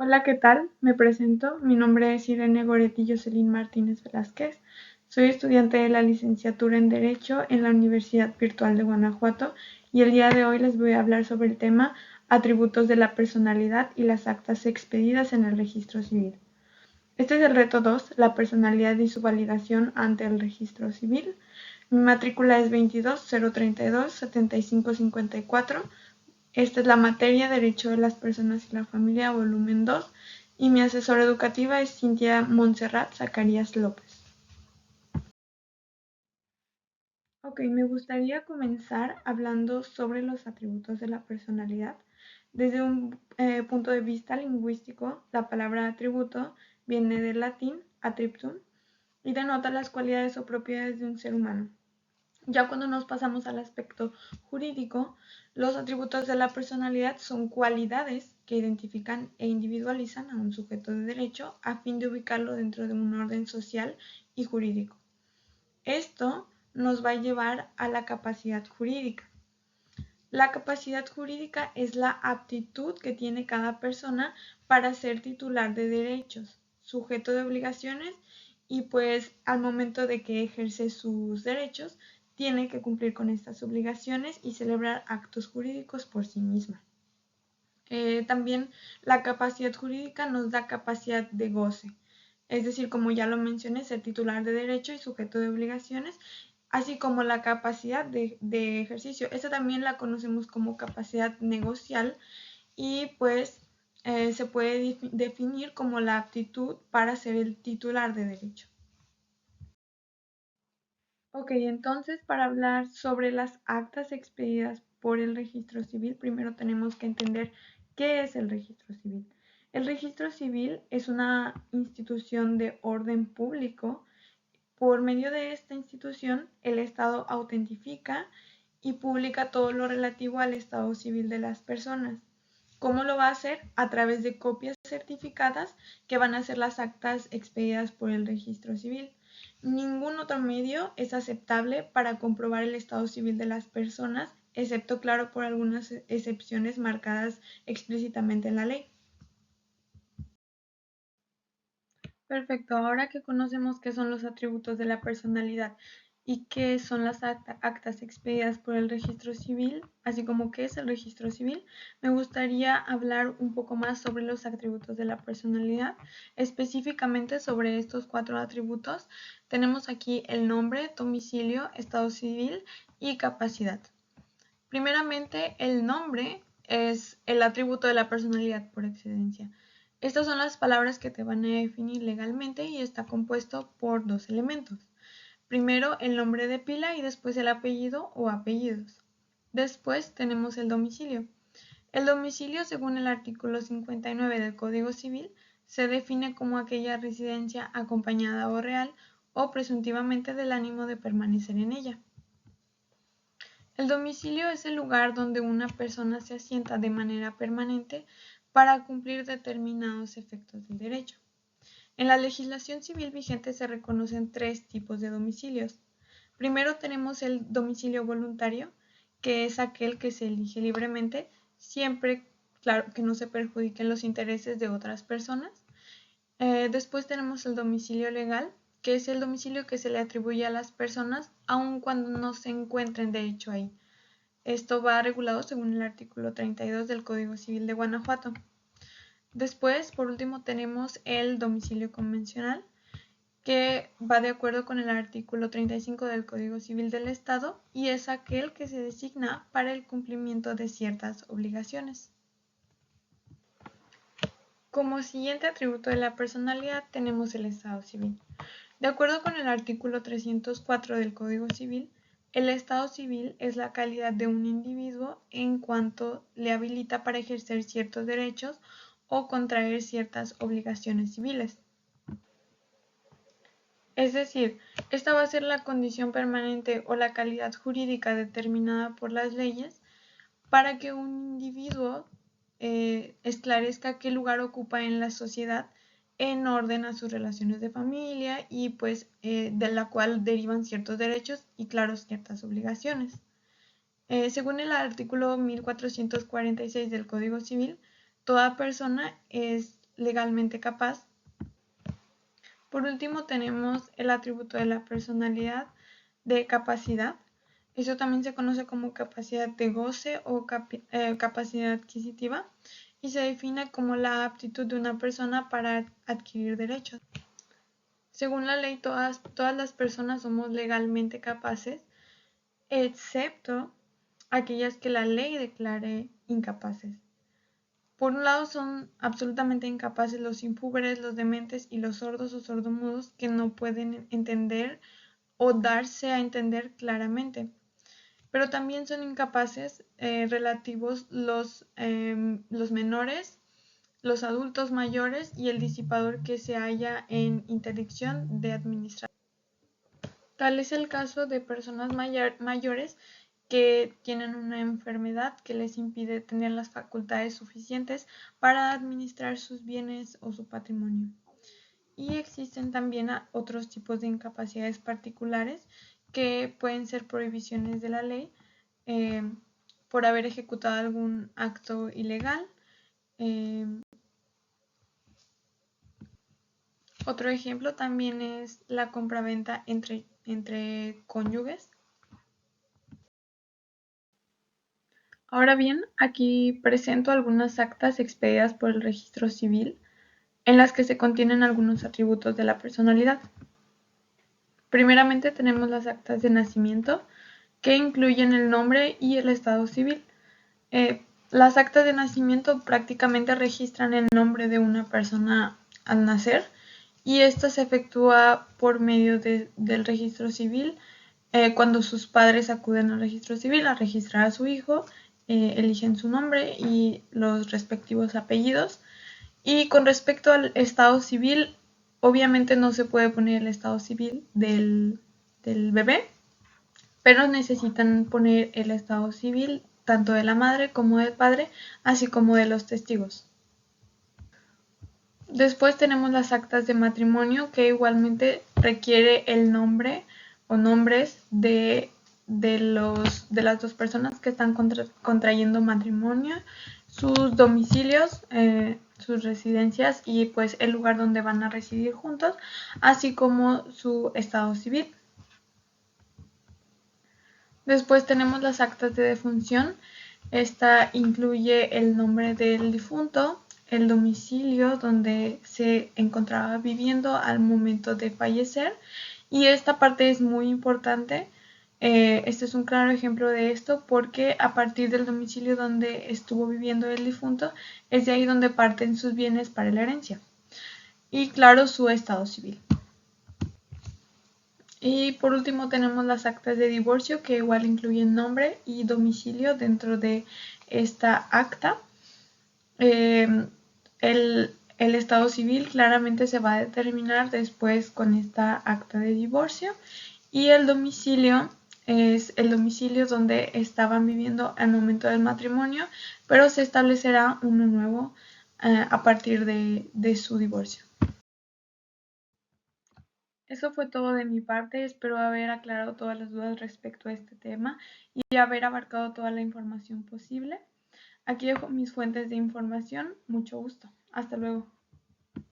Hola, ¿qué tal? Me presento. Mi nombre es Irene Goretti Jocelyn Martínez Velázquez. Soy estudiante de la licenciatura en Derecho en la Universidad Virtual de Guanajuato y el día de hoy les voy a hablar sobre el tema atributos de la personalidad y las actas expedidas en el registro civil. Este es el reto 2, la personalidad y su validación ante el registro civil. Mi matrícula es 22-032-7554. Esta es la materia Derecho de las Personas y la Familia, volumen 2, y mi asesora educativa es Cintia Montserrat Zacarías López. Ok, me gustaría comenzar hablando sobre los atributos de la personalidad. Desde un punto de vista lingüístico, la palabra atributo viene del latín attributum y denota las cualidades o propiedades de un ser humano. Ya cuando nos pasamos al aspecto jurídico, los atributos de la personalidad son cualidades que identifican e individualizan a un sujeto de derecho a fin de ubicarlo dentro de un orden social y jurídico. Esto nos va a llevar a la capacidad jurídica. La capacidad jurídica es la aptitud que tiene cada persona para ser titular de derechos, sujeto de obligaciones y pues al momento de que ejerce sus derechos tiene que cumplir con estas obligaciones y celebrar actos jurídicos por sí misma. También la capacidad jurídica nos da capacidad de goce, es decir, como ya lo mencioné, ser titular de derecho y sujeto de obligaciones, así como la capacidad de ejercicio. Esta también la conocemos como capacidad negocial y pues se puede definir como la aptitud para ser el titular de derecho. Ok, entonces para hablar sobre las actas expedidas por el registro civil, primero tenemos que entender qué es el registro civil. El registro civil es una institución de orden público. Por medio de esta institución, el Estado autentifica y publica todo lo relativo al estado civil de las personas. ¿Cómo lo va a hacer? A través de copias certificadas que van a ser las actas expedidas por el registro civil. Ningún otro medio es aceptable para comprobar el estado civil de las personas, excepto, claro, por algunas excepciones marcadas explícitamente en la ley. Perfecto, ahora que conocemos qué son los atributos de la personalidad y qué son las actas expedidas por el registro civil, así como qué es el registro civil, me gustaría hablar un poco más sobre los atributos de la personalidad, específicamente sobre estos 4 atributos. Tenemos aquí el nombre, domicilio, estado civil y capacidad. Primeramente, el nombre es el atributo de la personalidad por excelencia. Estas son las palabras que te van a definir legalmente y está compuesto por 2 elementos. Primero el nombre de pila y después el apellido o apellidos. Después tenemos el domicilio. El domicilio, según el artículo 59 del Código Civil, se define como aquella residencia acompañada o real o presuntivamente del ánimo de permanecer en ella. El domicilio es el lugar donde una persona se asienta de manera permanente para cumplir determinados efectos del derecho. En la legislación civil vigente se reconocen 3 tipos de domicilios. Primero tenemos el domicilio voluntario, que es aquel que se elige libremente, siempre, claro, que no se perjudiquen los intereses de otras personas. Después tenemos el domicilio legal, que es el domicilio que se le atribuye a las personas aun cuando no se encuentren de hecho ahí. Esto va regulado según el artículo 32 del Código Civil de Guanajuato. Después, por último, tenemos el domicilio convencional, que va de acuerdo con el artículo 35 del Código Civil del Estado y es aquel que se designa para el cumplimiento de ciertas obligaciones. Como siguiente atributo de la personalidad tenemos el estado civil. De acuerdo con el artículo 304 del Código Civil, el estado civil es la calidad de un individuo en cuanto le habilita para ejercer ciertos derechos o contraer ciertas obligaciones civiles. Es decir, esta va a ser la condición permanente o la calidad jurídica determinada por las leyes para que un individuo esclarezca qué lugar ocupa en la sociedad en orden a sus relaciones de familia y pues de la cual derivan ciertos derechos y claro ciertas obligaciones. Según el artículo 1446 del Código Civil, toda persona es legalmente capaz. Por último tenemos el atributo de la personalidad de capacidad. Eso también se conoce como capacidad de goce o capacidad adquisitiva y se define como la aptitud de una persona para adquirir derechos. Según la ley, todas las personas somos legalmente capaces, excepto aquellas que la ley declare incapaces. Por un lado son absolutamente incapaces los impúberes, los dementes y los sordos o sordomudos que no pueden entender o darse a entender claramente. Pero también son incapaces relativos los menores, los adultos mayores y el disipador que se halla en interdicción de administración. Tal es el caso de personas mayores que tienen una enfermedad que les impide tener las facultades suficientes para administrar sus bienes o su patrimonio. Y existen también otros tipos de incapacidades particulares que pueden ser prohibiciones de la ley por haber ejecutado algún acto ilegal. Otro ejemplo también es la compraventa entre cónyuges. Ahora bien, aquí presento algunas actas expedidas por el registro civil en las que se contienen algunos atributos de la personalidad. Primeramente tenemos las actas de nacimiento, que incluyen el nombre y el estado civil. Las actas de nacimiento prácticamente registran el nombre de una persona al nacer y esto se efectúa por medio del registro civil cuando sus padres acuden al registro civil a registrar a su hijo, eligen su nombre y los respectivos apellidos. Y con respecto al estado civil, obviamente no se puede poner el estado civil del bebé, pero necesitan poner el estado civil tanto de la madre como del padre, así como de los testigos. Después tenemos las actas de matrimonio, que igualmente requiere el nombre o nombres de las dos personas que están contrayendo matrimonio, sus domicilios, sus residencias y pues el lugar donde van a residir juntos, así como su estado civil. Después tenemos las actas de defunción. Esta incluye el nombre del difunto, el domicilio donde se encontraba viviendo al momento de fallecer, y esta parte es muy importante. Este es un claro ejemplo de esto porque a partir del domicilio donde estuvo viviendo el difunto es de ahí donde parten sus bienes para la herencia y claro su estado civil. Y por último tenemos las actas de divorcio, que igual incluyen nombre y domicilio dentro de esta acta. El estado civil claramente se va a determinar después con esta acta de divorcio, y el domicilio es el domicilio donde estaban viviendo al momento del matrimonio, pero se establecerá uno nuevo a partir de su divorcio. Eso fue todo de mi parte, espero haber aclarado todas las dudas respecto a este tema y haber abarcado toda la información posible. Aquí dejo mis fuentes de información, mucho gusto. Hasta luego.